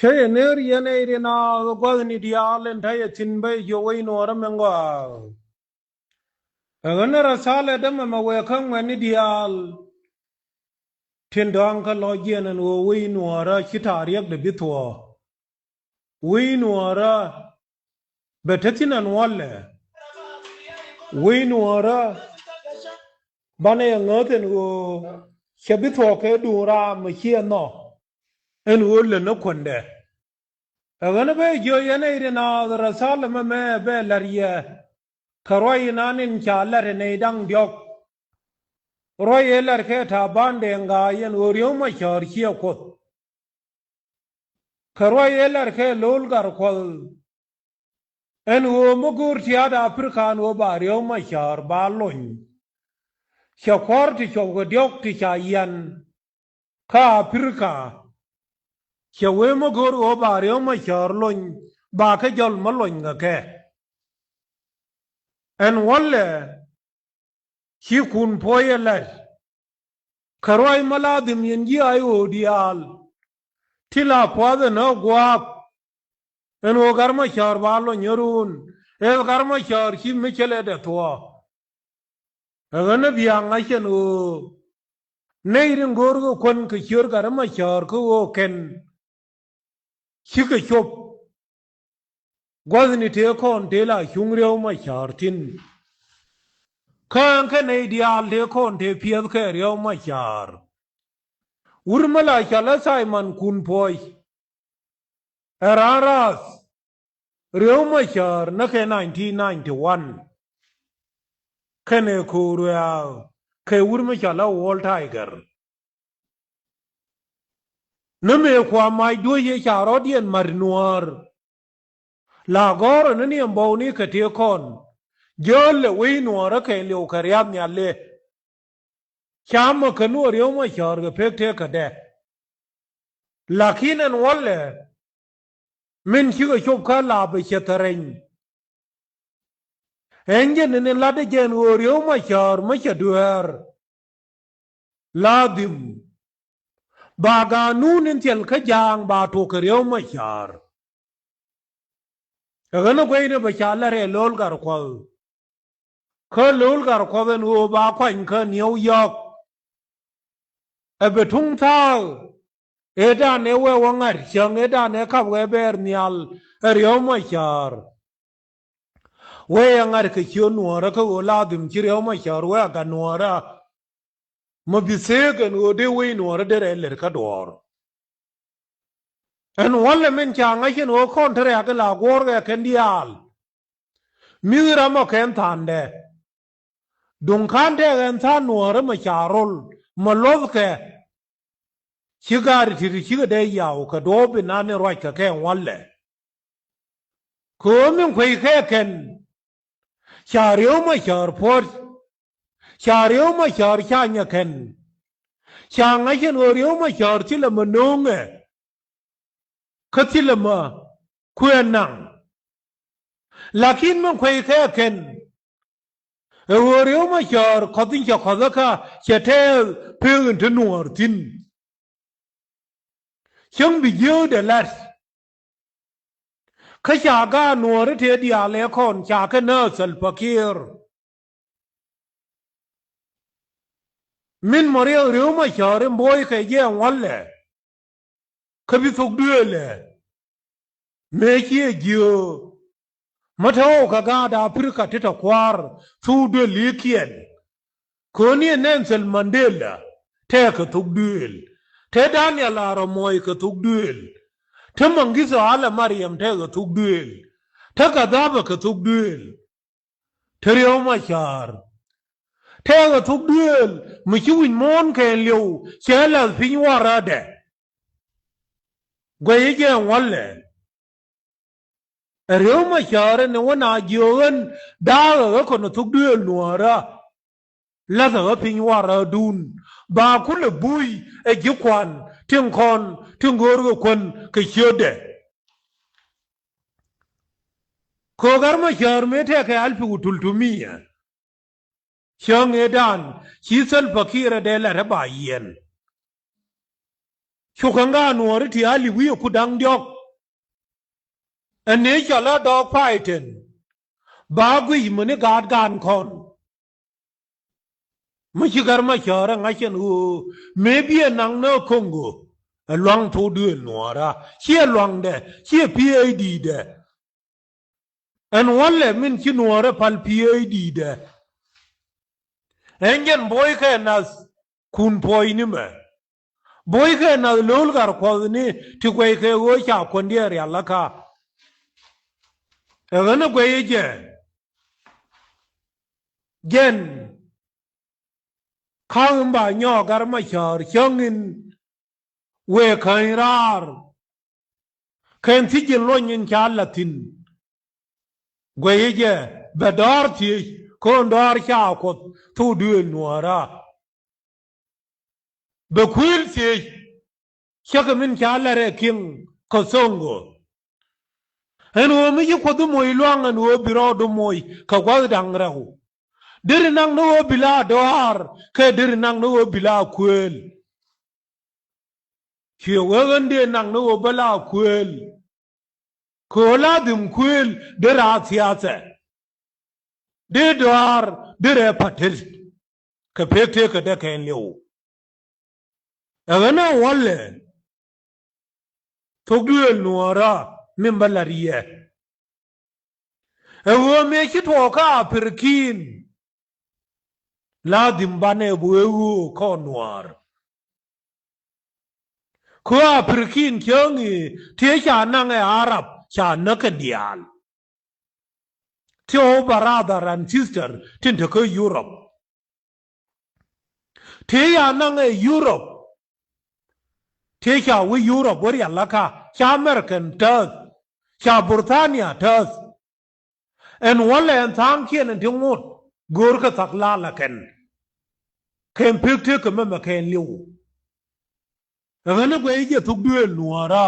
Che ner yene irina gwani diaal entaya tinbe yowai nora mengo agana rasale dama mawekan wani diaal tindang ka logien wo wi nora kitariyak de bitwa wi nora betatinan walle wi nora bane ngoten go chabitwa ke dura mchieno en wolle no konde agana be jo yene irina rasale me be lariye karoi nanin chalare ne dang diok royelar ke ta bande nga yen oriyo ma char chia kot karoyelar ke lolgar kol en wo mugur tiada afrikan wo bariyo ma char balon chakwar ti chogo diok ti chayan ka afrika chawe mugur wo bariyo ma char lon ba ke jol malon nga ke en walle chi kun poyelar karoi maladim yengi ayo dial tila kwade no guap en o garma char balo nyorun e garma char chi michele de to agana bianga chen o neirin gorgo kon ke chur garma char ko o ken chike chop gwazni te kon de la chungrew ma char tin kan ke nei dial de kon te pied ke rew ma char urmala chala Simon kun poi eraras rew ma char na ke 1991 kene kuruya ke urma chala wall tiger neme kwa mai doye charo dien marnuar la gor nani amboni ke te kon jole we nuara ke le ukariam nyalle chama kanu rew ma char ge pekte kade lakinen walle min chigo chop ka la be chetaren engen ne lade gen rew ma char ma chaduer ladim baga nunin tel ka jang ba to ke rew ma char agana goine ba chalare lol gar kwal ka lol gar kwaben wo ba kwan ka New York ebe tung tal eda ne we wangar chang eda ne ka we ber nyal rew ma char we yangar ke chio nuora ka ladim chi rew ma char we ga nuora ma bisegen wo de we nuora de ler ka dor en walle men changa chen wo kontre ga la gor ga ken dial mira mo ken tande dun kante en tan nuora ma charol ma lobke chigari tiri chiga de yaw ka dobi nane roi ka ken walle ko min kwai ke ken charyo ma char por charyo ma char chanya ken changa chen oryo ma char tila manonge katila ma kuenang lakin min kwai ke ken oryo ma char kodin cha kodaka chete pegin tenuar tin chang bi yo de las ka chaga nuore te diale kon chaka na sal pakir min moreo reuma chare boy ke ye walle ka bi tok duele me ye gyo mataw ka ga da afrika tita kwar su de likien ko ni Nelson Mandela te ka tok duel te Daniel Aramoy ka tok duel te mangizo ala Mariam te ka tok duel te kadaba ka tok duel te reuma char te ka tok duel mi chiwin mon ke liu chela pinwara de gwaye ge walle reuma char ne wana jogen da ga ko no tok duel nuara la ga pinwara dun ba kule bui e jikwan tinkon tingorgo kon ke chode ko garma char mete ke alfi utultumia chang edan chisal fakira de la rabayen chukanga nuari ti ali wiyo kudang diok ane chala dog fighten bagui mene gaat gan kon machigar machara ngachen u maybe nang no Congo a long to do nuara here long de here PAD de and one le min chi nuara pal PAD de engen boy ka nas kun poi ni me boy ka na lol gar ko ni ti kwe ke wo cha kon dia ya la ka e gana kwe je gen khang ba nyo gar ma char chongin we kan rar kan ti jin lo nyin cha latin kwe je bedar ti kon dar cha ko tu du nuara be kwil ti chaka min cha la re king ko songo en wo mi ko du moy luang an wo biro du moy ka kwa dang rahu dir nang no bila doar ke dir nang no bila kwel ki wagan de nang no bala kwel ko la dum kwel de ra tiate de doar de re patel ka pekte ka de ken lew agana walle togdu nuara min balariye ewo me ki to ka perkin la dimbane buewu ko nuar ko perkin kyongi te cha nang e arab cha naka dial teo brother and sister tinte ko Europe te ya nang e Europe te cha we Europe wori alaka cha American tas cha Britania tas en wala en tang kien en tingut gor ka takla la ken pekte ka mema ken liu agana gwe je tuk duel nuara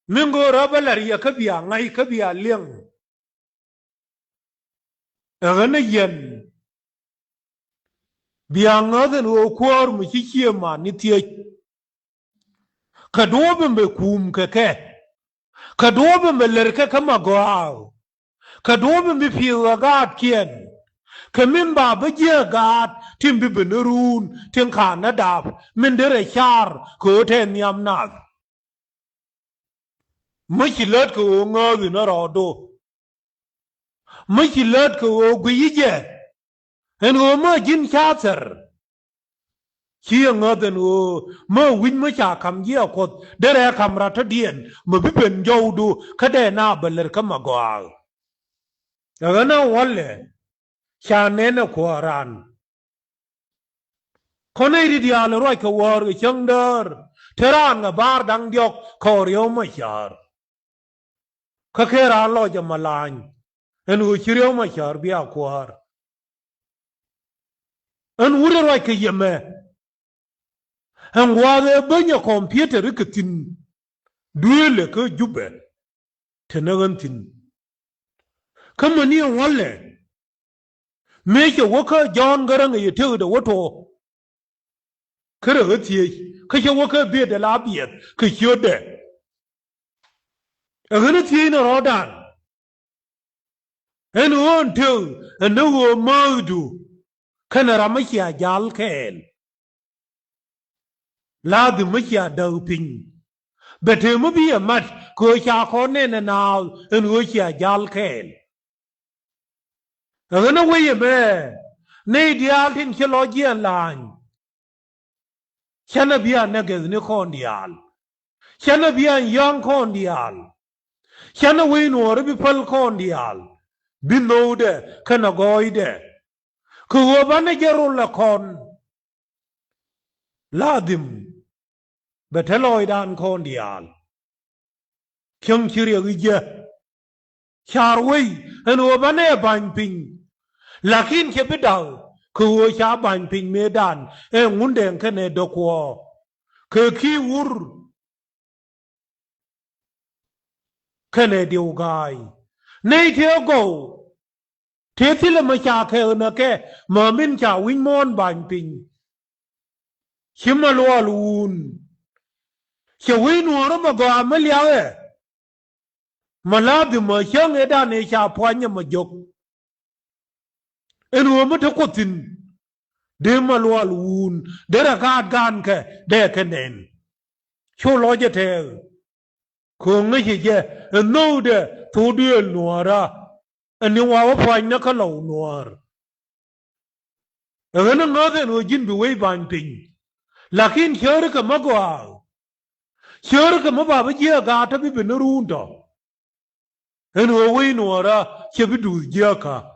mingo rabalar ya kabiya ngai kabiya leng agana yen biya ngaden o kwar mu chikie ma ni tie ka doben be kum ke ka doben be lerke kama goaw ka doben be piwa gaat kien ka min ba je gaat tim bi benerun tin kana dab min dere char ko ten yam nas machilat ko ngadi na rodo machilat ko guyije en o ma jin chater chi ngaden o ma win ma cha kam ye ko dere kam rata dien ma bi ben jowdu ka de na beler kama goal daga na walle cha nene ko ran kone ri diaal roi ka war changdar teran nga bar dang diok kor yo ma char ka kera lo jamalan en u chiryo ma char bia kwar en wure roi ka yeme en wade banya computer ka tin duele ka jube tenagan tin kamani walle me ke waka jon garang ye te da wato kare tiye kashe waka be da labiyar ka kyode a gani tiye na rodan en won te en wo maudu kana ramaki a jal kel ladi maki a daupin bete mu biya mat ko sha ko ne na naw en wo ki a jal kel a gani waye be ne dial tin kilogian lan chana biya nagez ni kondial chana biya yang kondial chana win or bi pal kondial binode kana goide ko bana gerul la kon ladim beteloidan kondial kyong chiri gije charwei en bana ban ping lakin ke bidaw ko cha ban ping medan e ngunden kene dokwo ke ki wur kene diugai nei te go te tile ma cha ke na ke ma min cha win mon ban ping chimalwalun che we nuora ma go ameliawe maladi ma chang eda ne cha pwanya ma jok enu ma to kotin de malwal wun de ra gan ke de kenen cho lo je te ko ngi je no de to de nuora ani wa pwanya ka lo nuor enu ngade no jin bi we ban pin lakin chere ka magwa chere ka maba ba je ga ta bi binurunto enu we nuora che bi du je ka